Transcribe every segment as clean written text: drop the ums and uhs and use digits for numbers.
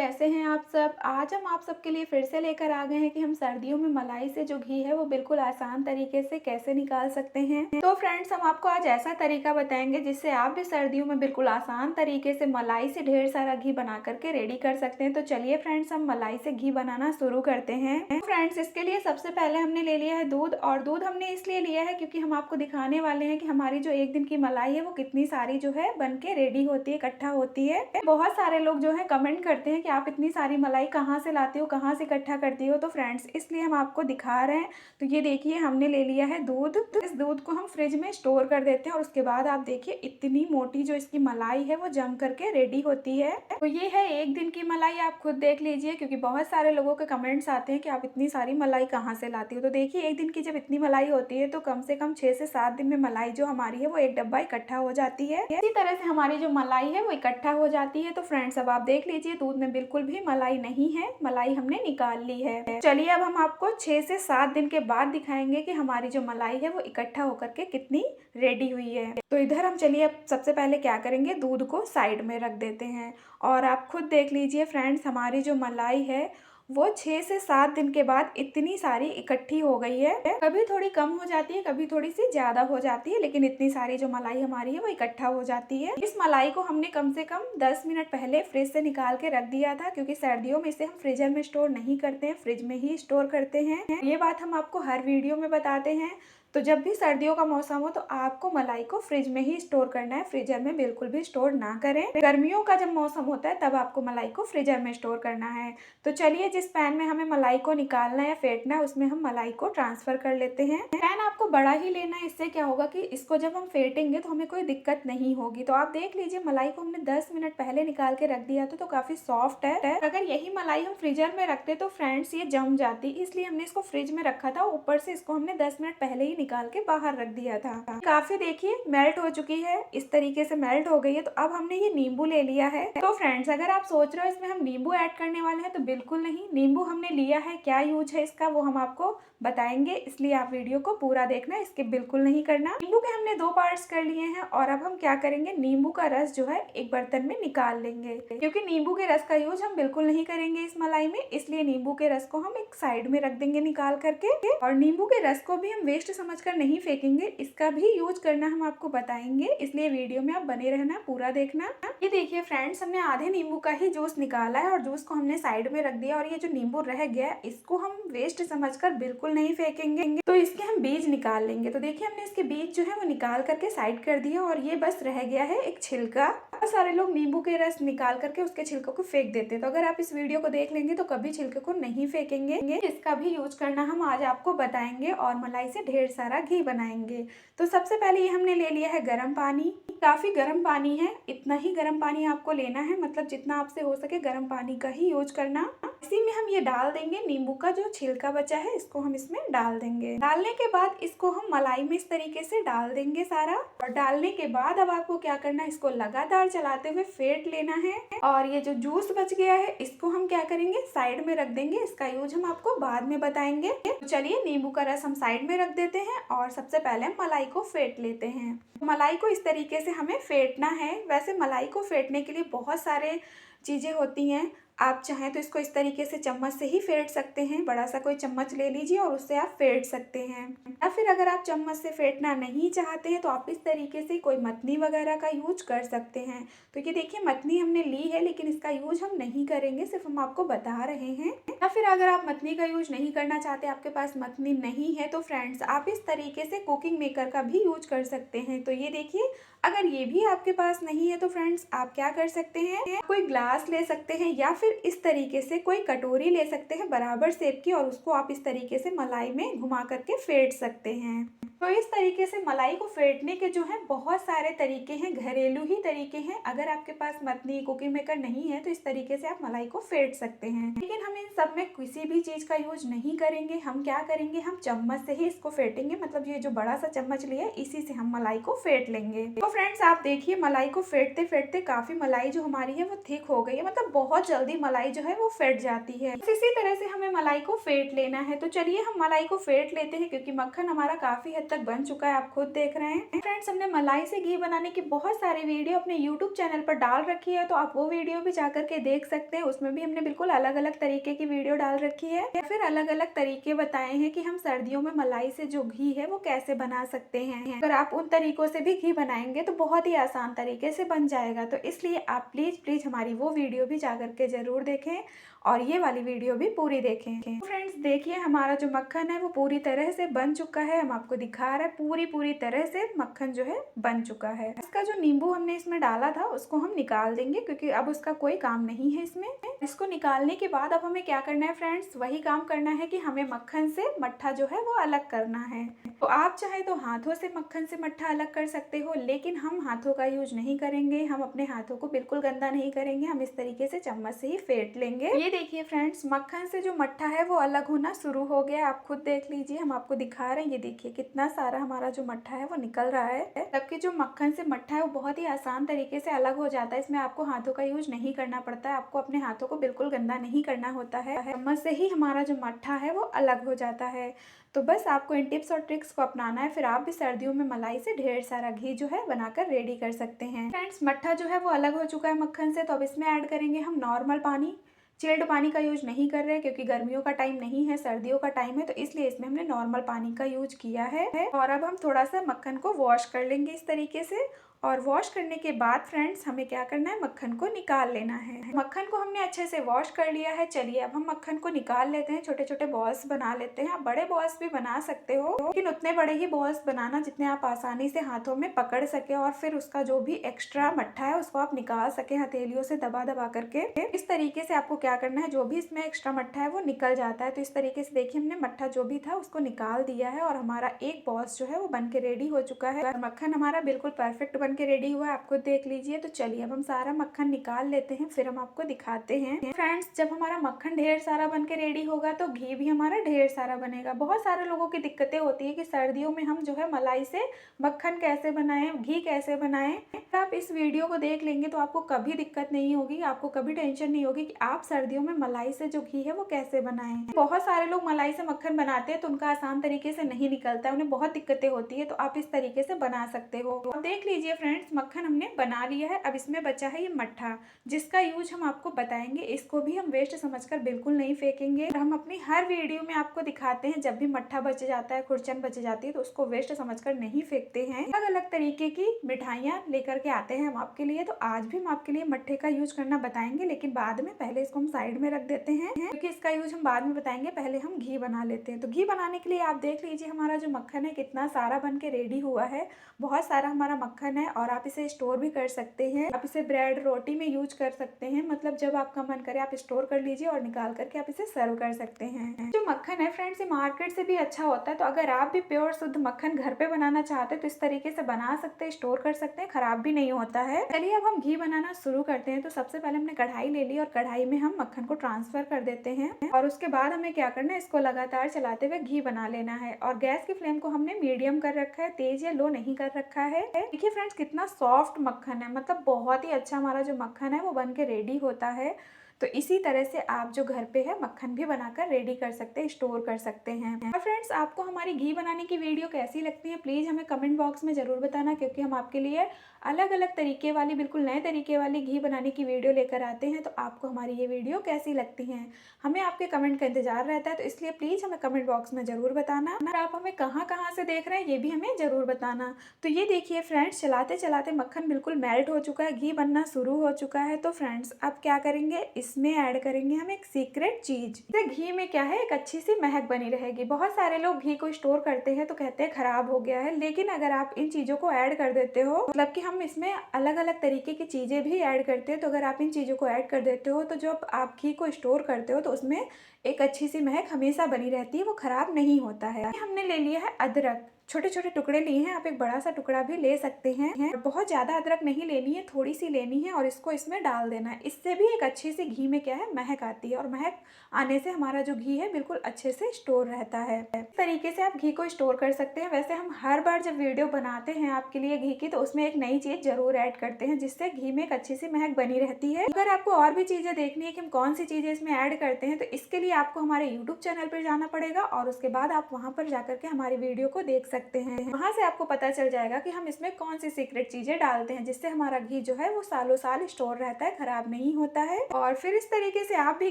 कैसे हैं आप सब। आज हम आप सबके लिए फिर से लेकर आ गए हैं कि हम सर्दियों में मलाई से जो घी है वो बिल्कुल आसान तरीके से कैसे निकाल सकते हैं। तो फ्रेंड्स, हम आपको आज ऐसा तरीका बताएंगे जिससे आप भी सर्दियों में बिल्कुल आसान तरीके से मलाई से ढेर सारा घी बना करके रेडी कर सकते हैं। तो चलिए फ्रेंड्स, हम मलाई से घी बनाना शुरू करते हैं। फ्रेंड्स, इसके लिए सबसे पहले हमने ले लिया है दूध, और दूध हमने इसलिए लिया है क्योंकि हम आपको दिखाने वाले हैं कि हमारी जो एक दिन की मलाई है वो कितनी सारी जो है बन के रेडी होती है, इकट्ठा होती है। बहुत सारे लोग जो है कमेंट करते हैं कि आप इतनी सारी मलाई कहाँ से लाते हो, कहाँ से इकट्ठा करती हो। तो फ्रेंड्स, इसलिए हम आपको दिखा रहे हैं। तो ये देखिए, हमने ले लिया है दूध। तो इस दूध को हम फ्रिज में स्टोर कर देते हैं और उसके बाद आप देखिए इतनी मोटी जो इसकी मलाई है वो जम करके रेडी होती है। तो ये है एक दिन की मलाई, आप खुद देख लीजिए, क्योंकि बहुत सारे लोगों के कमेंट्स आते हैं कि आप इतनी सारी मलाई कहाँ से लाती हो। तो देखिए, एक दिन की जब इतनी मलाई होती है तो कम से कम 6 से 7 दिन में मलाई जो हमारी है वो एक डब्बा इकट्ठा हो जाती है। इसी तरह से हमारी जो मलाई है वो इकट्ठा हो जाती है। तो फ्रेंड्स, अब आप देख लीजिए दूध में बिल्कुल भी मलाई नहीं है, मलाई हमने निकाल ली है। चलिए, अब हम आपको 6 से 7 दिन के बाद दिखाएंगे कि हमारी जो मलाई है वो इकट्ठा होकर के कितनी रेडी हुई है। तो इधर हम चलिए अब सबसे पहले क्या करेंगे, दूध को साइड में रख देते हैं। और आप खुद देख लीजिए फ्रेंड्स, हमारी जो मलाई है वो 6 से 7 दिन के बाद इतनी सारी इकट्ठी हो गई है। कभी थोड़ी कम हो जाती है, कभी थोड़ी सी ज्यादा हो जाती है, लेकिन इतनी सारी जो मलाई हमारी है वो इकट्ठा हो जाती है। इस मलाई को हमने कम से कम 10 मिनट पहले फ्रिज से निकाल के रख दिया था, क्योंकि सर्दियों में इसे हम फ्रीजर में स्टोर नहीं करते हैं, फ्रिज में ही स्टोर करते हैं। ये बात हम आपको हर वीडियो में बताते हैं। तो जब भी सर्दियों का मौसम हो तो आपको मलाई को फ्रिज में ही स्टोर करना है, फ्रीजर में बिल्कुल भी स्टोर ना करें। गर्मियों का जब मौसम होता है तब आपको मलाई को फ्रीजर में स्टोर करना है। तो चलिए, जिस पैन में हमें मलाई को निकालना या फेंटना है उसमें हम मलाई को ट्रांसफर कर लेते हैं। पैन आपको बड़ा ही लेना है, इससे क्या होगा कि इसको जब हम फेंटेंगे तो हमें कोई दिक्कत नहीं होगी। तो आप देख लीजिए, मलाई को हमने 10 मिनट पहले निकाल के रख दिया था तो काफी सॉफ्ट है। अगर यही मलाई हम फ्रीजर में रखते तो फ्रेंड्स ये जम जाती, इसलिए हमने इसको फ्रिज में रखा था। ऊपर से इसको हमने 10 मिनट पहले ही निकाल के बाहर रख दिया था। काफी देखिए मेल्ट हो चुकी है, इस तरीके से मेल्ट हो गई है। तो अब हमने ये नींबू ले लिया है। तो फ्रेंड्स, अगर आप सोच रहे हो इसमें हम नींबू ऐड करने वाले हैं तो बिल्कुल नहीं, नींबू हमने लिया है, क्या यूज है इसका वो हम आपको बताएंगे, इसलिए आप वीडियो को पूरा देखना, इसके बिल्कुल नहीं करना। नींबू के हमने 2 पार्ट्स कर लिए हैं और अब हम क्या करेंगे, नींबू का रस जो है एक बर्तन में निकाल लेंगे, क्योंकि नींबू के रस का यूज हम बिल्कुल नहीं करेंगे इस मलाई में, इसलिए नींबू के रस को हम एक साइड में रख देंगे निकाल करके। और नींबू के रस को भी हम वेस्ट समझकर नहीं फेंकेंगे, इसका भी यूज करना हम आपको बताएंगे, इसलिए वीडियो में आप बने रहना, पूरा देखना। ये देखिए फ्रेंड्स, हमने आधे नींबू का ही जूस निकाला है और जूस को हमने साइड में रख दिया। और ये जो नींबू रह गया इसको हम वेस्ट समझकर बिल्कुल नहीं फेंकेंगे, तो इसके हम बीज निकाल लेंगे। तो देखिए, हमने इसके बीज जो है वो निकाल करके साइड कर दिया और ये बस रह गया है एक छिलका। बहुत सारे लोग नींबू के रस निकाल करके उसके छिलकों को फेंक देते हैं, तो अगर आप इस वीडियो को देख लेंगे तो कभी छिलके को नहीं फेंकेंगे, इसका भी यूज करना हम आज आपको बताएंगे और मलाई से ढेर सारा घी बनाएंगे। तो सबसे पहले ये हमने ले लिया है गर्म पानी, काफी गर्म पानी है, इतना ही गर्म पानी आपको लेना है, मतलब जितना आपसे हो सके गर्म पानी का ही यूज करना। इसी में हम ये डाल देंगे नींबू का जो छिलका बचा है, इसको हम इसमें डाल देंगे। डालने के बाद इसको हम मलाई में इस तरीके से डाल देंगे सारा। और डालने के बाद अब आपको क्या करना है, इसको लगातार चलाते हुए फेंट लेना है। और ये जो जूस बच गया है इसको हम क्या करेंगे, साइड में रख देंगे, इसका यूज हम आपको बाद में बताएंगे। तो चलिए, नींबू का रस हम साइड में रख देते हैं और सबसे पहले हम मलाई को फेंट लेते हैं। मलाई को इस तरीके से हमें फेंटना है। वैसे मलाई को फेंटने के लिए बहुत सारे चीजें होती हैं, आप चाहें तो इसको इस तरीके से चम्मच से ही फेंट सकते हैं, बड़ा सा कोई चम्मच ले लीजिए और उससे आप फेंट सकते हैं। या फिर अगर आप चम्मच से फेंटना नहीं चाहते हैं तो आप इस तरीके से कोई मतनी वगैरह का यूज कर सकते हैं। तो ये देखिए, मतनी हमने ली है लेकिन इसका यूज हम नहीं करेंगे, सिर्फ हम आपको बता रहे हैं। या फिर अगर आप मतनी का यूज नहीं करना चाहते, आपके पास मतनी नहीं है, तो फ्रेंड्स आप इस तरीके से कुकिंग मेकर का भी यूज कर सकते हैं। तो ये देखिए, अगर ये भी आपके पास नहीं है तो फ्रेंड्स आप क्या कर सकते हैं, कोई ग्लास ले सकते हैं या फिर इस तरीके से कोई कटोरी ले सकते हैं बराबर शेप की, और उसको आप इस तरीके से मलाई में घुमा करके फेंट सकते हैं। तो इस तरीके से मलाई को फेंटने के जो है बहुत सारे तरीके हैं, घरेलू ही तरीके हैं। अगर आपके पास मतनी कुकिंग मेकर नहीं है तो इस तरीके से आप मलाई को फेंट सकते हैं, लेकिन हम इन सब में किसी भी चीज का यूज नहीं करेंगे। हम क्या करेंगे, हम चम्मच से ही इसको फेंटेंगे, मतलब ये जो बड़ा सा चम्मच लिया है इसी से हम मलाई को फेंट लेंगे। तो फ्रेंड्स आप देखिए, मलाई को फेंटते फेंटते काफी मलाई जो हमारी है वो थिक हो गई है, मतलब बहुत जल्दी मलाई जो है वो फेंट जाती है। इसी तरह से हमें मलाई को फेंट लेना है। तो चलिए हम मलाई को फेंट लेते हैं, क्योंकि मक्खन हमारा काफी हद तक बन चुका है, आप खुद देख रहे हैं। फ्रेंड्स हमने मलाई से घी बनाने की बहुत सारी वीडियो अपने यूट्यूब चैनल पर डाल रखी है, तो आप वो वीडियो भी जाकर के देख सकते हैं। उसमें भी हमने बिल्कुल अलग अलग तरीके की वीडियो डाल रखी है, या फिर अलग अलग तरीके बताए हैं कि हम सर्दियों में मलाई से जो घी है वो कैसे बना सकते हैं। अगर आप उन तरीकों से भी घी बनाएंगे तो बहुत ही आसान तरीके से बन जाएगा। तो इसलिए आप प्लीज हमारी वो वीडियो भी जाकर के जरूर देखें और ये वाली वीडियो भी पूरी देखें। फ्रेंड्स देखिए हमारा जो मक्खन है वो पूरी तरह से बन चुका है। हम आपको दिखा रहे हैं पूरी तरह से मक्खन जो है बन चुका है। इसका जो नींबू हमने इसमें डाला था उसको हम निकाल देंगे, क्योंकि अब उसका कोई काम नहीं है इसमें। इसको निकालने के बाद अब हमें क्या करना है फ्रेंड्स, वही काम करना है कि हमें मक्खन से मट्ठा जो है वो अलग करना है। तो आप चाहे तो हाथों से मक्खन से मट्ठा अलग कर सकते हो, लेकिन हम हाथों का यूज नहीं करेंगे। हम अपने हाथों को बिल्कुल गंदा नहीं करेंगे, हम इस तरीके से चम्मच से ही फेंट लेंगे। ये देखिए फ्रेंड्स मक्खन से जो मट्ठा है वो अलग होना शुरू हो गया, आप खुद देख लीजिए। हम आपको दिखा रहे हैं, ये देखिए कितना सारा हमारा जो मट्ठा है वो निकल रहा है। जबकि जो मक्खन से मट्ठा है वो बहुत ही आसान तरीके से अलग हो जाता है। इसमें आपको हाथों का यूज नहीं करना पड़ता है, आपको अपने हाथों को बिल्कुल गंदा नहीं करना होता है। चम्मच से ही हमारा जो मट्ठा है वो अलग हो जाता है। तो बस आपको इन टिप्स और ट्रिक्स को अपनाना है, फिर आप भी सर्दियों में मलाई से ढेर सारा घी जो है बनाकर रेडी कर सकते हैं। फ्रेंड्स मट्ठा जो है वो अलग हो चुका है मक्खन से, तो अब इसमें ऐड करेंगे हम नॉर्मल पानी। चिल्ड पानी का यूज नहीं कर रहे हैं, क्योंकि गर्मियों का टाइम नहीं है, सर्दियों का टाइम है, तो इसलिए इसमें हमने नॉर्मल पानी का यूज किया है। और अब हम थोड़ा सा मक्खन को वॉश कर लेंगे इस तरीके से। और वॉश करने के बाद फ्रेंड्स हमें क्या करना है, मक्खन को निकाल लेना है। मक्खन को हमने अच्छे से वॉश कर लिया है। चलिए अब हम मक्खन को निकाल लेते हैं, छोटे छोटे बॉल्स बना लेते हैं। आप बड़े बॉल्स भी बना सकते हो, लेकिन उतने बड़े ही बॉल्स बनाना जितने आप आसानी से हाथों में पकड़ सके, और फिर उसका जो भी एक्स्ट्रा मट्ठा है उसको आप निकाल सके हथेलियों से दबा दबा करके। इस तरीके से आपको क्या करना है, जो भी इसमें एक्स्ट्रा मट्ठा है वो निकल जाता है। तो इस तरीके से देखिए हमने मट्ठा जो भी था उसको निकाल दिया है, और हमारा एक बॉल्स जो है वो बन के रेडी हो चुका है। और मक्खन हमारा बिल्कुल परफेक्ट बन के रेडी हुआ है, आपको देख लीजिए। तो चलिए अब हम सारा मक्खन निकाल लेते हैं, फिर हम आपको दिखाते हैं। फ्रेंड्स जब हमारा मक्खन ढेर सारा बन के रेडी होगा तो घी भी हमारा ढेर सारा बनेगा। बहुत सारे लोगों की दिक्कतें होती है कि सर्दियों में हम जो है मलाई से मक्खन कैसे बनाएं, घी कैसे बनाएं। आप इस वीडियो को देख लेंगे तो आपको कभी दिक्कत नहीं होगी, आपको कभी टेंशन नहीं होगी कि आप सर्दियों में मलाई से जो घी है वो कैसे बनाएं। बहुत सारे लोग मलाई से मक्खन बनाते हैं तो उनका आसान तरीके से नहीं निकलता है, उन्हें बहुत दिक्कतें होती है। तो आप इस तरीके से बना सकते हो। अब देख लीजिए फ्रेंड्स मक्खन हमने बना लिया है। अब इसमें बचा है ये मट्ठा, जिसका यूज हम आपको बताएंगे। इसको भी हम वेस्ट समझकर बिल्कुल नहीं फेंकेंगे। हम अपनी हर वीडियो में आपको दिखाते हैं, जब भी मट्ठा बच जाता है, खुरचन बच जाती है, तो उसको वेस्ट समझकर नहीं फेंकते हैं। अलग अलग तरीके की मिठाइयाँ लेकर के आते हैं हम आपके लिए। तो आज भी हम आपके लिए मट्ठे का यूज करना बताएंगे, लेकिन बाद में, पहले इसको हम साइड में रख देते हैं, क्योंकि इसका यूज हम बाद में बताएंगे। पहले हम घी बना लेते हैं। तो घी बनाने के लिए आप देख लीजिए हमारा जो मक्खन है कितना सारा बन के रेडी हुआ है। बहुत सारा हमारा मक्खन है, और आप इसे स्टोर भी कर सकते हैं। आप इसे ब्रेड रोटी में यूज कर सकते हैं, मतलब जब आपका मन करे आप स्टोर कर लीजिए और निकाल करके आप इसे सर्व कर सकते हैं। जो मक्खन है फ्रेंड्स ये मार्केट से भी अच्छा होता है। तो अगर आप भी प्योर शुद्ध मक्खन घर पे बनाना चाहते हैं तो इस तरीके से बना सकते हैं, स्टोर कर सकते हैं, खराब भी नहीं होता है। चलिए अब हम घी बनाना शुरू करते हैं। तो सबसे पहले हमने कढ़ाई ले ली, और कढ़ाई में हम मक्खन को ट्रांसफर कर देते हैं। और उसके बाद हमें क्या करना है, इसको लगातार चलाते हुए घी बना लेना है। और गैस की फ्लेम को हमने मीडियम कर रखा है, तेज या लो नहीं कर रखा है। देखिए फ्रेंड्स कितना सॉफ्ट मक्खन है, मतलब बहुत ही अच्छा हमारा जो मक्खन है वो बन के रेडी होता है। तो इसी तरह से आप जो घर पे है मक्खन भी बनाकर रेडी कर सकते हैं, स्टोर कर सकते हैं। और फ्रेंड्स आपको हमारी घी बनाने की वीडियो कैसी लगती है प्लीज हमें कमेंट बॉक्स में जरूर बताना, क्योंकि हम आपके लिए अलग अलग तरीके वाली, बिल्कुल नए तरीके वाली घी बनाने की वीडियो लेकर आते हैं। तो आपको हमारी ये वीडियो कैसी लगती है, हमें आपके कमेंट का इंतजार रहता है। तो इसलिए प्लीज हमें कमेंट बॉक्स में जरूर बताना। और आप हमें कहाँ कहाँ से देख रहे हैं ये भी हमें जरूर बताना। तो ये देखिए फ्रेंड्स चलाते चलाते मक्खन बिल्कुल मेल्ट हो चुका है, घी बनना शुरू हो चुका है। तो फ्रेंड्स अब क्या करेंगे, इसमें ऐड करेंगे हम एक सीक्रेट चीज। घी में क्या है, एक अच्छी सी महक बनी रहेगी। बहुत सारे लोग घी को स्टोर करते हैं तो कहते हैं खराब हो गया है, लेकिन अगर आप इन चीजों को ऐड कर देते हो, मतलब कि हम इसमें अलग अलग तरीके की चीजें भी ऐड करते हैं, तो अगर आप इन चीजों को ऐड कर देते हो तो जब आप घी को स्टोर करते हो तो उसमें एक अच्छी सी महक हमेशा बनी रहती है, वो खराब नहीं होता है। हमने ले लिया है अदरक, छोटे छोटे टुकड़े लिए हैं, आप एक बड़ा सा टुकड़ा भी ले सकते हैं। और बहुत ज्यादा अदरक नहीं लेनी है, थोड़ी सी लेनी है, और इसको इसमें डाल देना है। इससे भी एक अच्छी सी घी में क्या है महक आती है, और महक आने से हमारा जो घी है बिल्कुल अच्छे से स्टोर रहता है। इस तरीके से आप घी को स्टोर कर सकते हैं। वैसे हम हर बार जब वीडियो बनाते हैं आपके लिए घी की, तो उसमें एक नई चीज जरूर ऐड करते हैं, जिससे घी में एक अच्छी सी महक बनी रहती है। अगर आपको और भी चीजें देखनी है कि हम कौन सी चीजें इसमें ऐड करते हैं, तो इसके लिए आपको हमारे यूट्यूब चैनल पर जाना पड़ेगा, और उसके बाद आप वहां पर जाकर के हमारी वीडियो को देख सकते हैं। सकते हैं। वहाँ से आपको पता चल जाएगा कि हम इसमें कौन सी सीक्रेट चीजें डालते हैं जिससे हमारा घी जो है वो सालों साल स्टोर रहता है, खराब नहीं होता है। और फिर इस तरीके से आप भी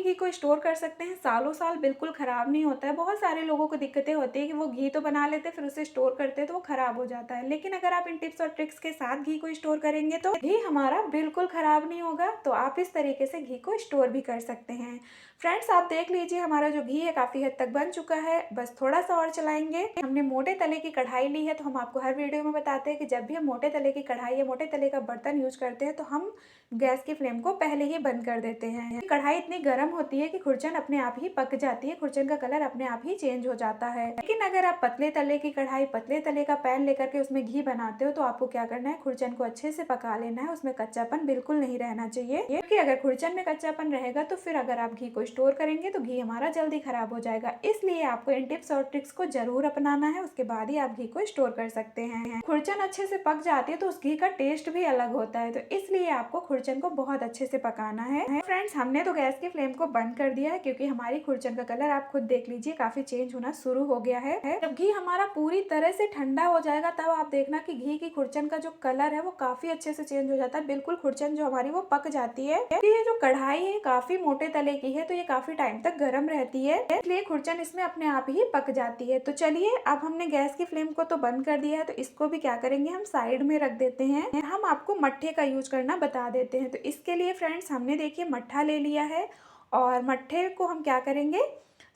घी को स्टोर कर सकते हैं, सालों साल बिल्कुल खराब नहीं होता है। बहुत सारे लोगों को दिक्कतें होती है कि वो घी तो बना लेते फिर उसे स्टोर करते तो वो खराब हो जाता है, लेकिन अगर आप इन टिप्स और ट्रिक्स के साथ घी को स्टोर करेंगे तो घी हमारा बिल्कुल खराब नहीं होगा। तो आप इस तरीके से घी को स्टोर भी कर सकते हैं। फ्रेंड्स, आप देख लीजिए हमारा जो घी है काफी हद तक बन चुका है, बस थोड़ा सा और चलाएंगे। हमने मोटे तले की कढ़ाई ली है, तो हम आपको हर वीडियो में बताते हैं कि जब भी हम मोटे तले की कढ़ाई या मोटे तले का बर्तन यूज करते हैं तो हम गैस की फ्लेम को पहले ही बंद कर देते हैं। कढ़ाई इतनी गर्म होती है कि खुरचन अपने आप ही पक जाती है, खुरचन का कलर अपने आप ही चेंज हो जाता है। लेकिन अगर आप पतले तले की कढ़ाई, पतले तले का पैन लेकर के उसमें घी बनाते हो तो आपको क्या करना है, खुरचन को अच्छे से पका लेना है, उसमें कच्चापन बिल्कुल नहीं रहना चाहिए। क्योंकि अगर खुरचन में कच्चापन रहेगा तो फिर अगर आप घी को स्टोर करेंगे तो घी हमारा जल्दी खराब हो जाएगा। इसलिए आपको इन टिप्स और ट्रिक्स को जरूर अपनाना है, उसके बाद ही आप घी को स्टोर कर सकते हैं। खुरचन अच्छे से पक जाती है तो उस घी का टेस्ट भी अलग होता है, तो इसलिए आपको खुरचन को बहुत अच्छे से पकाना है। फ्रेंड्स, हमने तो गैस की फ्लेम को बंद कर दिया है क्योंकि हमारी खुरचन का कलर आप खुद देख लीजिए काफी चेंज होना शुरू हो गया है। जब घी हमारा पूरी तरह से ठंडा हो जाएगा तब आप देखना कि घी की खुरचन का जो कलर है वो काफी अच्छे से चेंज हो जाता है, बिल्कुल खुरचन जो हमारी वो पक जाती है। ये जो कढ़ाई है काफी मोटे तले की है तो ये काफी टाइम तक गर्म रहती है, इसलिए खुरचन इसमें अपने आप ही पक जाती है। तो चलिए, अब हमने गैस की फ्लेम को तो बंद कर दिया है तो इसको भी क्या करेंगे, हम साइड में रख देते हैं। हम आपको मट्ठे का यूज करना बता देते हैं। तो इसके लिए फ्रेंड्स हमने देखिए मट्ठा ले लिया है और मट्ठे को हम क्या करेंगे,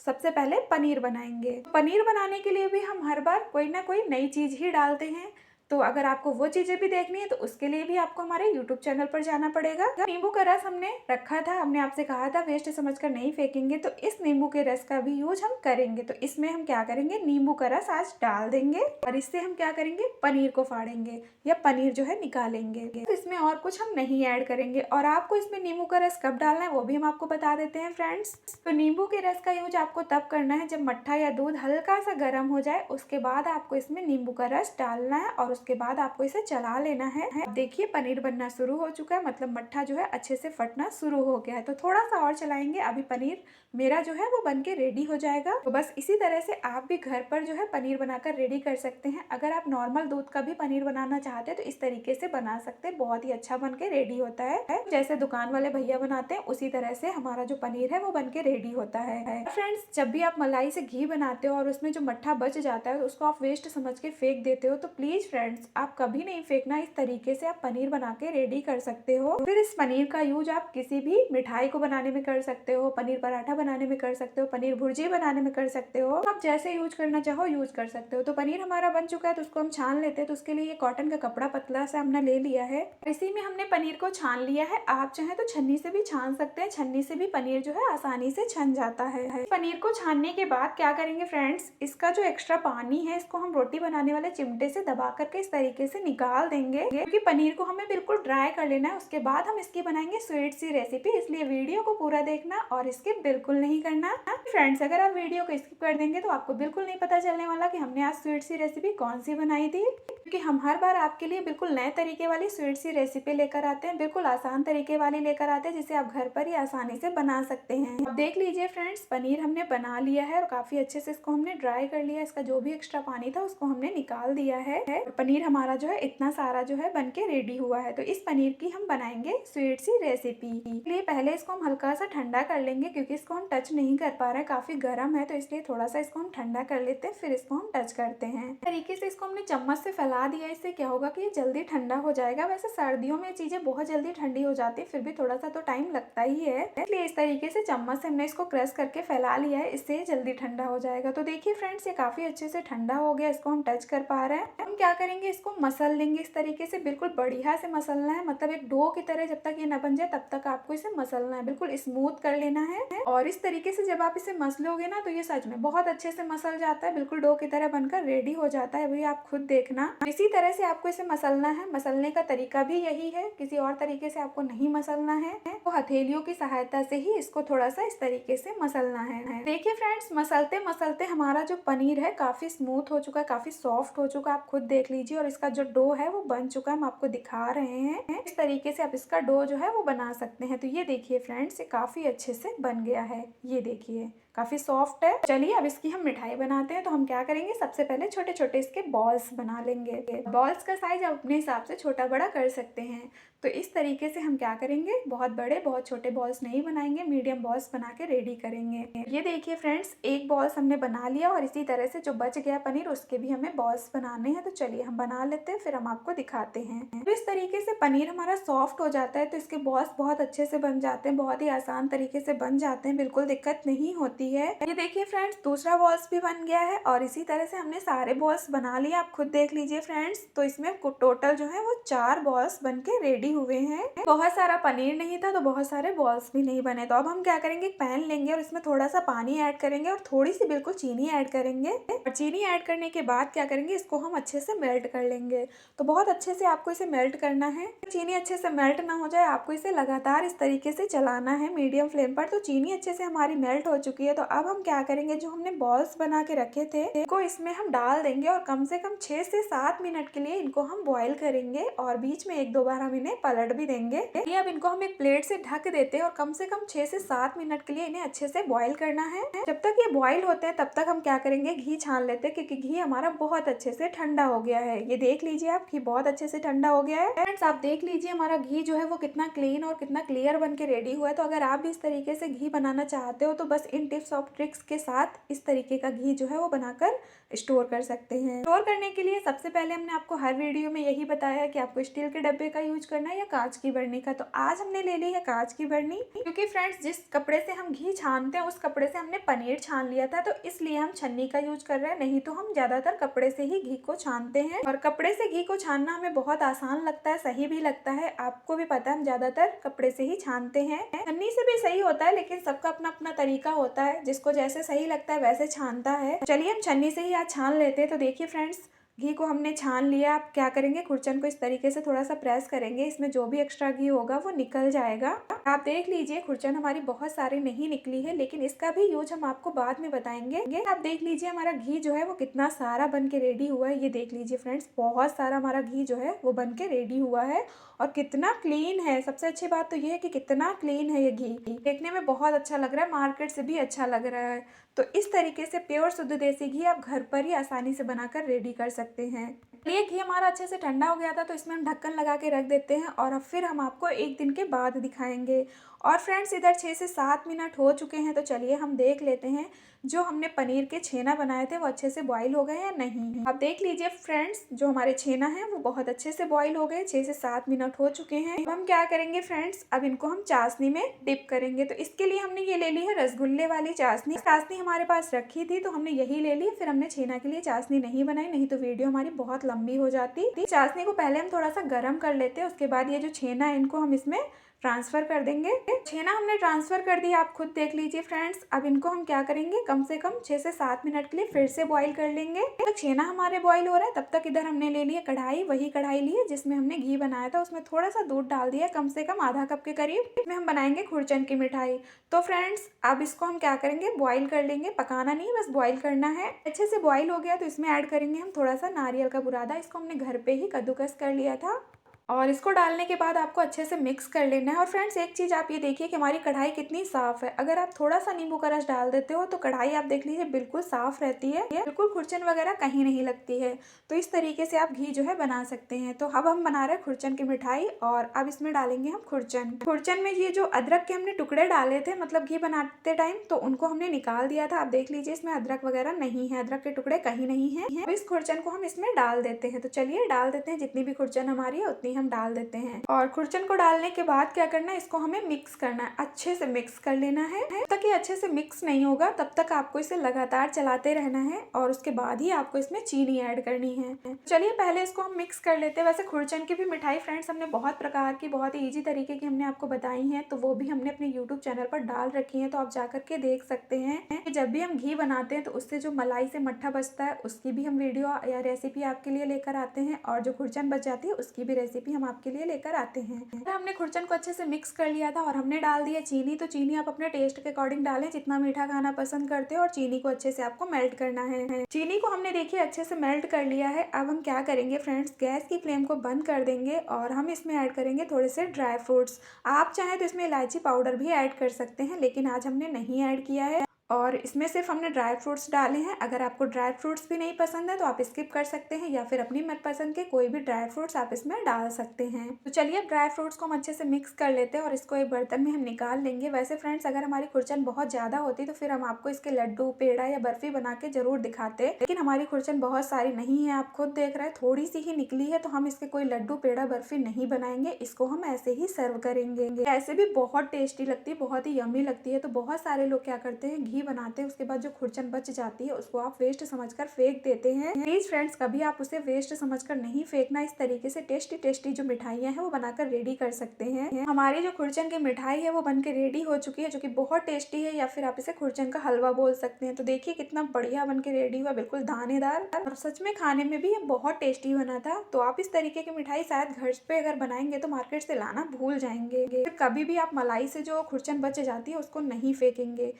सबसे पहले पनीर बनाएंगे। पनीर बनाने के लिए भी हम हर बार कोई ना कोई नई चीज ही डालते हैं, तो अगर आपको वो चीजें भी देखनी है तो उसके लिए भी आपको हमारे YouTube चैनल पर जाना पड़ेगा। नींबू का रस हमने रखा था, हमने आपसे कहा था वेस्ट समझकर नहीं फेंकेंगे, तो इस नींबू के रस का भी यूज हम करेंगे। तो इसमें हम क्या करेंगे, नींबू का रस आज डाल देंगे और इससे हम क्या करेंगे, पनीर को फाड़ेंगे या पनीर जो है निकालेंगे। तो इसमें और कुछ हम नहीं ऐड करेंगे। और आपको इसमें नींबू का रस कब डालना है वो भी हम आपको बता देते हैं फ्रेंड्स। तो नींबू के रस का यूज आपको तब करना है जब मट्ठा या दूध हल्का सा गर्म हो जाए, उसके बाद आपको इसमें नींबू का रस डालना है और उसके बाद आपको इसे चला लेना है। देखिए पनीर बनना शुरू हो चुका है, मतलब मट्ठा जो है अच्छे से फटना शुरू हो गया है। तो थोड़ा सा और चलाएंगे, अभी पनीर मेरा जो है वो बनके रेडी हो जाएगा। तो बस इसी तरह से आप भी घर पर जो है पनीर बनाकर रेडी कर सकते हैं। अगर आप नॉर्मल दूध का भी पनीर बनाना चाहते हैं तो इस तरीके से बना सकते हैं, बहुत ही अच्छा बनके रेडी होता है। जैसे दुकान वाले भैया बनाते हैं उसी तरह से हमारा जो पनीर है वो बनके रेडी होता है। फ्रेंड्स, जब भी आप मलाई से घी बनाते हो और उसमें जो मट्ठा बच जाता है तो उसको आप वेस्ट समझ के फेंक देते हो, तो प्लीज फ्रेंड्स आप कभी नहीं फेंकना। इस तरीके से आप पनीर बना के रेडी कर सकते हो। फिर इस पनीर का यूज आप किसी भी मिठाई को बनाने में कर सकते हो, पनीर पराठा बनाने में कर सकते हो, पनीर भुर्जी बनाने में कर सकते हो, आप जैसे यूज करना चाहो यूज कर सकते हो। तो पनीर हमारा बन चुका है तो उसको हम छान लेते हैं। तो उसके लिए ये कॉटन का कपड़ा पतला सा हमने ले लिया है, इसी में हमने पनीर को छान लिया है। आप चाहे तो छन्नी से भी छान सकते हैं, छन्नी से भी पनीर जो है आसानी से छन जाता है। पनीर को छानने के बाद क्या करेंगे फ्रेंड्स, इसका जो एक्स्ट्रा पानी है इसको हम रोटी बनाने वाले चिमटे से दबा करके इस तरीके से निकाल देंगे, क्योंकि पनीर को हमें बिल्कुल ड्राई कर लेना है। उसके बाद हम इसकी बनाएंगे स्वीट सी रेसिपी, इसलिए वीडियो को पूरा देखना और स्किप बिल्कुल नहीं करना। फ्रेंड्स, अगर आप वीडियो को स्किप कर देंगे तो आपको बिल्कुल नहीं पता चलने वाला कि हमने आज स्वीट सी रेसिपी कौन सी बनाई थी, क्योंकि हम हर बार आपके लिए बिल्कुल नए तरीके वाली स्वीट सी रेसिपी लेकर आते हैं, बिल्कुल आसान तरीके वाली लेकर आते हैं जिसे आप घर पर ही आसानी से बना सकते हैं। अब देख लीजिए फ्रेंड्स, पनीर हमने बना लिया है और काफी अच्छे से इसको हमने ड्राई कर लिया। इसका जो भी एक्स्ट्रा पानी था उसको हमने निकाल दिया है। पनीर हमारा जो है इतना सारा जो है बनके रेडी हुआ है। तो इस पनीर की हम बनाएंगे स्वीट सी रेसिपी। इसलिए पहले इसको हम हल्का सा ठंडा कर लेंगे, क्योंकि इसको हम टच नहीं कर पा रहे हैं, काफी गर्म है, तो इसलिए थोड़ा सा इसको हम ठंडा कर लेते हैं, फिर इसको हम टच करते हैं। तरीके से इसको हमने चम्मच से फैला दिया, इससे क्या होगा कि ये जल्दी ठंडा हो जाएगा। वैसे सर्दियों में चीजें बहुत जल्दी ठंडी हो जाती है, फिर भी थोड़ा सा तो टाइम लगता ही है, इसलिए इस तरीके से चम्मच से हमने इसको क्रश करके फैला लिया है, इससे जल्दी ठंडा हो जाएगा। तो देखिए फ्रेंड्स, ये काफी अच्छे से ठंडा हो गया, इसको हम टच कर पा रहे हैं। हम क्या करेंगे, इसको मसल लेंगे इस तरीके से, बिल्कुल बढ़िया से मसलना है, मतलब एक डो की तरह। जब तक ये न बन जाए तब तक आपको इसे मसलना है, बिल्कुल स्मूथ कर लेना है। और इस तरीके से जब आप इसे मसलोगे ना तो ये सच में बहुत अच्छे से मसल जाता है, बिल्कुल डो की तरह बनकर रेडी हो जाता है। भैया आप खुद देखना, इसी तरह से आपको इसे मसलना है। मसलने का तरीका भी यही है, किसी और तरीके से आपको नहीं मसलना है। तो हथेलियों की सहायता से ही इसको थोड़ा सा इस तरीके से मसलना है। देखिए फ्रेंड्स, मसलते मसलते हमारा जो पनीर है काफी स्मूथ हो चुका है, काफी सॉफ्ट हो चुका है, आप खुद देख लीजिए। लीजिए और इसका जो डो है वो बन चुका है, हम आपको दिखा रहे हैं। इस तरीके से आप इसका डो जो है वो बना सकते हैं। तो ये देखिए फ्रेंड्स, ये काफी अच्छे से बन गया है। ये देखिए काफी सॉफ्ट है। चलिए अब इसकी हम मिठाई बनाते हैं। तो हम क्या करेंगे, सबसे पहले छोटे छोटे इसके बॉल्स बना लेंगे। बॉल्स का साइज आप अपने हिसाब से छोटा बड़ा कर सकते हैं। तो इस तरीके से हम क्या करेंगे, बहुत बड़े बहुत छोटे बॉल्स नहीं बनाएंगे, मीडियम बॉल्स बना के रेडी करेंगे। ये देखिए फ्रेंड्स, एक बॉल्स हमने बना लिया और इसी तरह से जो बच गया पनीर उसके भी हमें बॉल्स बनाने हैं। तो चलिए हम बना लेते हैं, फिर हम आपको दिखाते हैं। तो इस तरीके से पनीर हमारा सॉफ्ट हो जाता है, तो इसके बॉल्स बहुत अच्छे से बन जाते हैं, बहुत ही आसान तरीके से बन जाते हैं, बिल्कुल दिक्कत नहीं होती है। ये देखिए फ्रेंड्स, दूसरा बॉल्स भी बन गया है और इसी तरह से हमने सारे बॉल्स बना लिए। आप खुद देख लीजिए फ्रेंड्स। तो इसमें टोटल जो है वो 4 बॉल्स बन के रेडी हुए हैं। बहुत सारा पनीर नहीं था तो बहुत सारे बॉल्स भी नहीं बने। तो अब हम क्या करेंगे, एक पैन लेंगे और इसमें थोड़ा सा पानी ऐड करेंगे और थोड़ी सी बिल्कुल चीनी ऐड करेंगे। और चीनी ऐड करने के बाद क्या करेंगे, इसको हम अच्छे से मेल्ट कर लेंगे। तो बहुत अच्छे से आपको इसे मेल्ट करना है। चीनी अच्छे से मेल्ट ना हो जाए, आपको इसे लगातार इस तरीके से चलाना है मीडियम फ्लेम पर। तो चीनी अच्छे से हमारी मेल्ट हो चुकी है। तो अब हम क्या करेंगे, जो हमने बॉल्स बना के रखे थे इनको इसमें हम डाल देंगे और कम से कम 6 से 7 मिनट के लिए इनको हम बॉईल करेंगे और बीच में 1-2 बार हम इन्हें पलट भी देंगे। ये अब इनको हम एक प्लेट से ढक देते हैं और कम से कम 6 से 7 मिनट के लिए इन्हें अच्छे से बॉईल करना है। जब तक ये बॉईल होते हैं तब तक हम क्या करेंगे, घी छान लेते हैं, क्योंकि घी हमारा बहुत अच्छे से ठंडा हो गया है। ये देख लीजिए आप, घी बहुत अच्छे से ठंडा हो गया है। फ्रेंड्स आप देख लीजिए हमारा घी जो है वो कितना क्लीन और कितना क्लियर बन के रेडी हुआ है। तो अगर आप भी इस तरीके से घी बनाना चाहते हो तो बस इन टिप्स और ट्रिक्स के साथ इस तरीके का घी जो है वो बनाकर स्टोर कर सकते हैं। स्टोर करने के लिए सबसे पहले हमने आपको हर वीडियो में यही बताया है कि आपको स्टील के डब्बे का यूज करना है या कांच की बरनी का। तो आज हमने ले ली है कांच की बरनी, क्योंकि फ्रेंड्स जिस कपड़े से हम घी छानते हैं उस कपड़े से हमने पनीर छान लिया था, तो इसलिए हम छन्नी का यूज कर रहे हैं। नहीं तो हम ज्यादातर कपड़े से ही घी को छानते हैं और कपड़े से घी को छानना हमें बहुत आसान लगता है, सही भी लगता है। आपको भी पता है हम ज्यादातर कपड़े से ही छानते हैं। छन्नी से भी सही होता है, लेकिन सबका अपना अपना तरीका होता है, जिसको जैसे सही लगता है वैसे छानता है। चलिए हम छन्नी से ही आज छान लेते हैं। तो देखिए फ्रेंड्स, घी को हमने छान लिया। आप क्या करेंगे, खुरचन को इस तरीके से थोड़ा सा प्रेस करेंगे, इसमें जो भी एक्स्ट्रा घी होगा वो निकल जाएगा। आप देख लीजिए खुरचन हमारी बहुत सारी नहीं निकली है, लेकिन इसका भी यूज हम आपको बाद में बताएंगे। आप देख लीजिए हमारा घी जो है वो कितना सारा बन के रेडी हुआ है। ये देख लीजिए फ्रेंड्स, बहुत सारा हमारा घी जो है वो बन के रेडी हुआ है और कितना क्लीन है। सबसे अच्छी बात तो ये है कि कितना क्लीन है ये घी, देखने में बहुत अच्छा लग रहा है, मार्केट से भी अच्छा लग रहा है। तो इस तरीके से प्योर शुद्ध देसी घी आप घर पर ही आसानी से बनाकर रेडी कर सकते हैं। ये घी हमारा अच्छे से ठंडा हो गया था, तो इसमें हम ढक्कन लगा के रख देते हैं और अब फिर हम आपको 1 दिन के बाद दिखाएंगे। और फ्रेंड्स इधर 6 से 7 मिनट हो चुके हैं। तो चलिए हम देख लेते हैं जो हमने पनीर के छेना बनाए थे वो अच्छे से बॉईल हो गए या नहीं। अब देख लीजिए फ्रेंड्स, जो हमारे छेना है वो बहुत अच्छे से बॉईल हो गए, 6 से 7 मिनट हो चुके हैं। अब हम क्या करेंगे फ्रेंड्स, अब इनको हम चाशनी में डिप करेंगे। तो इसके लिए हमने ये ले ली है रसगुल्ले वाली चाशनी। चाशनी हमारे पास रखी थी तो हमने यही ले ली, फिर हमने छेना के लिए चाशनी नहीं बनाई, नहीं तो वीडियो हमारी बहुत लंबी हो जाती। चाशनी को पहले हम थोड़ा सा गर्म कर लेते हैं, उसके बाद ये जो छेना है इनको हम इसमें ट्रांसफर कर देंगे। छेना हमने ट्रांसफर कर दिया, आप खुद देख लीजिए फ्रेंड्स। अब इनको हम क्या करेंगे, कम से कम 6 से 7 मिनट के लिए फिर से बॉईल कर लेंगे। तो छेना हमारे बॉईल हो रहा है, तब तक इधर हमने ले लिया कढ़ाई। वही कढ़ाई ली है जिसमें हमने घी बनाया था, उसमें थोड़ा सा दूध डाल दिया, कम से कम आधा कप के करीब। इसमें हम बनाएंगे खुरचन की मिठाई। तो फ्रेंड्स अब इसको हम क्या करेंगे, बॉईल कर लेंगे, पकाना नहीं है, बस बॉईल करना है। अच्छे से बॉईल हो गया तो इसमें ऐड करेंगे हम थोड़ा सा नारियल का बुरादा। इसको हमने घर पे ही कद्दूकस कर लिया था और इसको डालने के बाद आपको अच्छे से मिक्स कर लेना है। और फ्रेंड्स एक चीज़ आप ये देखिए कि हमारी कढ़ाई कितनी साफ है। अगर आप थोड़ा सा नींबू का रस डाल देते हो तो कढ़ाई आप देख लीजिए बिल्कुल साफ रहती है, बिल्कुल खुरचन वगैरह कहीं नहीं लगती है। तो इस तरीके से आप घी जो है बना सकते हैं। तो अब हम बना रहे हैं खुरचन की मिठाई और अब इसमें डालेंगे हम खुरचन। खुरचन में ये जो अदरक के हमने टुकड़े डाले थे, मतलब घी बनाते टाइम, तो उनको हमने निकाल दिया था। आप देख लीजिए इसमें अदरक वगैरह नहीं है, अदरक के टुकड़े कहीं नहीं है। इस खुरचन को हम इसमें डाल देते हैं। तो चलिए डाल देते हैं, जितनी भी खुरचन हमारी है उतनी हम डाल देते हैं। और खुरचन को डालने के बाद क्या करना है, इसको हमें मिक्स करना है, अच्छे से मिक्स कर लेना है। जब तक ये अच्छे से मिक्स नहीं होगा तब तक आपको इसे लगातार चलाते रहना है और उसके बाद ही आपको इसमें चीनी ऐड करनी है। चलिए पहले इसको हम मिक्स कर लेते हैं। वैसे खुरचन की भी मिठाई फ्रेंड्स हमने बहुत प्रकार की, बहुत ही ईजी तरीके की हमने आपको बताई है, तो वो भी हमने अपने यूट्यूब चैनल पर डाल रखी है, तो आप जाकर के देख सकते हैं। जब भी हम घी बनाते हैं तो उससे जो मलाई से मट्ठा बचता है उसकी भी हम वीडियो या रेसिपी आपके लिए लेकर आते हैं, और जो खुरचन बच जाती है उसकी भी रेसिपी रेसिपी हम आपके लिए लेकर आते हैं। हमने खुरचन को अच्छे से मिक्स कर लिया था और हमने डाल दिया चीनी। तो चीनी आप अपने टेस्ट के अकॉर्डिंग डालें, जितना मीठा खाना पसंद करते हो, और चीनी को अच्छे से आपको मेल्ट करना है। चीनी को हमने देखिए अच्छे से मेल्ट कर लिया है। अब हम क्या करेंगे फ्रेंड्स, गैस की फ्लेम को बंद कर देंगे और हम इसमें ऐड करेंगे थोड़े से ड्राई फ्रूट्स। आप चाहें तो इसमें इलायची पाउडर भी ऐड कर सकते हैं, लेकिन आज हमने नहीं ऐड किया है और इसमें सिर्फ हमने ड्राई फ्रूट्स डाले हैं। अगर आपको ड्राई फ्रूट्स भी नहीं पसंद है तो आप स्किप कर सकते हैं, या फिर अपनी मनपसंद के कोई भी ड्राई फ्रूट्स आप इसमें डाल सकते हैं। तो चलिए अब ड्राई फ्रूट्स को हम अच्छे से मिक्स कर लेते हैं और इसको एक बर्तन में हम निकाल लेंगे। वैसे फ्रेंड्स, अगर हमारी खुरचन बहुत ज़्यादा होती तो फिर हम आपको इसके लड्डू, पेड़ा या बर्फी बना के जरूर दिखाते, लेकिन हमारी खुरचन बहुत सारी नहीं है, आप खुद देख रहे हैं, थोड़ी सी ही निकली है, तो हम इसके कोई लड्डू, पेड़ा, बर्फी नहीं बनाएंगे। इसको हम ऐसे ही सर्व करेंगे। ऐसे भी बहुत टेस्टी लगती है, बहुत ही यम्मी लगती है। तो बहुत सारे लोग क्या करते हैं, घी बनाते हैं, उसके बाद जो खुरचन बच जाती है उसको आप वेस्ट समझकर फेंक देते हैं। प्लीज फ्रेंड्स, कभी आप उसे वेस्ट समझकर नहीं फेंकना। इस तरीके से टेस्टी टेस्टी जो मिठाइयाँ हैं वो बनाकर रेडी कर सकते हैं। हमारी जो खुरचन की मिठाई है वो बनकर रेडी हो चुकी है, जो कि बहुत टेस्टी है, या फिर आप इसे खुरचन का हलवा बोल सकते हैं। तो देखिए कितना बढ़िया बनकर रेडी हुआ, बिल्कुल दानेदार, और सच में खाने में भी ये बहुत टेस्टी बना था। तो आप इस तरीके की मिठाई शायद घर पे अगर बनाएंगे तो मार्केट से लाना भूल जाएंगे। फिर कभी भी आप मलाई से जो खुरचन बच जाती है उसको नहीं फेंकेंगे।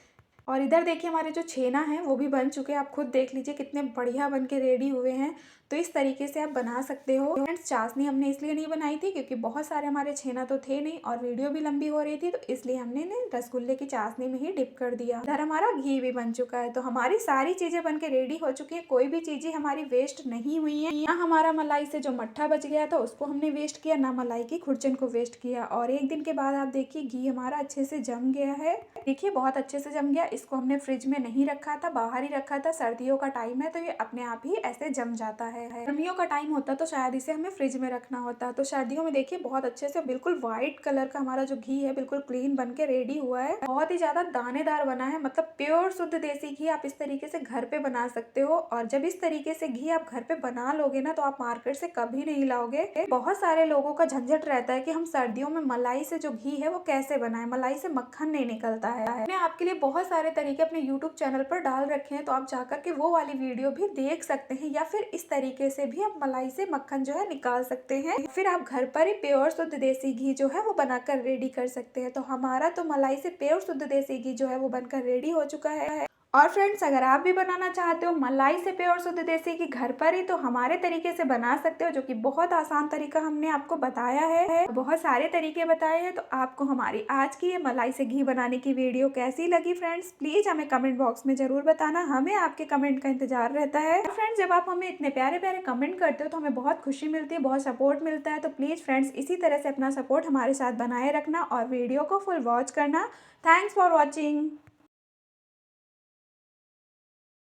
और इधर देखिए हमारे जो छेना है वो भी बन चुके हैं। आप खुद देख लीजिए कितने बढ़िया बन के रेडी हुए हैं। तो इस तरीके से आप बना सकते हो। फ्रेंड्स, चाशनी हमने इसलिए नहीं बनाई थी क्योंकि बहुत सारे हमारे छेना तो थे नहीं और वीडियो भी लंबी हो रही थी, तो इसलिए हमने रसगुल्ले की चाशनी में ही डिप कर दिया। इधर हमारा घी भी बन चुका है। तो हमारी सारी चीजें बन के रेडी हो चुकी है, कोई भी चीजें हमारी वेस्ट नहीं हुई है। ना हमारा मलाई से जो मट्ठा बच गया था उसको हमने वेस्ट किया, ना मलाई की खुरचन को वेस्ट किया। और एक दिन के बाद आप देखिए घी हमारा अच्छे से जम गया है। देखिए बहुत अच्छे से जम गया। इसको हमने फ्रिज में नहीं रखा था, बाहर ही रखा था। सर्दियों का टाइम है तो ये अपने आप ही ऐसे जम जाता है। गर्मियों का टाइम होता तो शायद इसे हमें फ्रिज में रखना होता। तो सर्दियों में देखिए बहुत अच्छे से बिल्कुल व्हाइट कलर का हमारा जो घी है बिल्कुल क्लीन बन के रेडी हुआ है। बहुत ही ज्यादा दानेदार बना है, मतलब प्योर शुद्ध देसी घी आप इस तरीके से घर पे बना सकते हो। और जब इस तरीके से घी आप घर पे बना लोगे ना तो आप मार्केट से कभी नहीं लाओगे। बहुत सारे लोगों का झंझट रहता है कि हम सर्दियों में मलाई से जो घी है वो कैसे बनाए, मलाई से मक्खन नहीं निकलता है। मैंने आपके लिए बहुत सारे तरीके अपने YouTube चैनल पर डाल रखे हैं, तो आप जाकर के वो वाली वीडियो भी देख सकते हैं। या फिर इस तरीके से भी आप मलाई से मक्खन जो है निकाल सकते हैं। फिर आप घर पर ही प्योर शुद्ध देसी घी जो है वो बनाकर रेडी कर सकते हैं। तो हमारा तो मलाई से प्योर शुद्ध देसी घी जो है वो बनकर रेडी हो चुका है। और फ्रेंड्स, अगर आप भी बनाना चाहते हो मलाई से प्योर शुद्ध देसी घी घर पर ही, तो हमारे तरीके से बना सकते हो, जो कि बहुत आसान तरीका हमने आपको बताया है। बहुत सारे तरीके बताए हैं। तो आपको हमारी आज की ये मलाई से घी बनाने की वीडियो कैसी लगी फ्रेंड्स, प्लीज हमें कमेंट बॉक्स में जरूर बताना। हमें आपके कमेंट का इंतजार रहता है। फ्रेंड्स, जब आप हमें इतने प्यारे प्यारे कमेंट करते हो तो हमें बहुत खुशी मिलती है, बहुत सपोर्ट मिलता है। तो प्लीज फ्रेंड्स, इसी तरह से अपना सपोर्ट हमारे साथ बनाए रखना और वीडियो को फुल वॉच करना। Thanks for watching.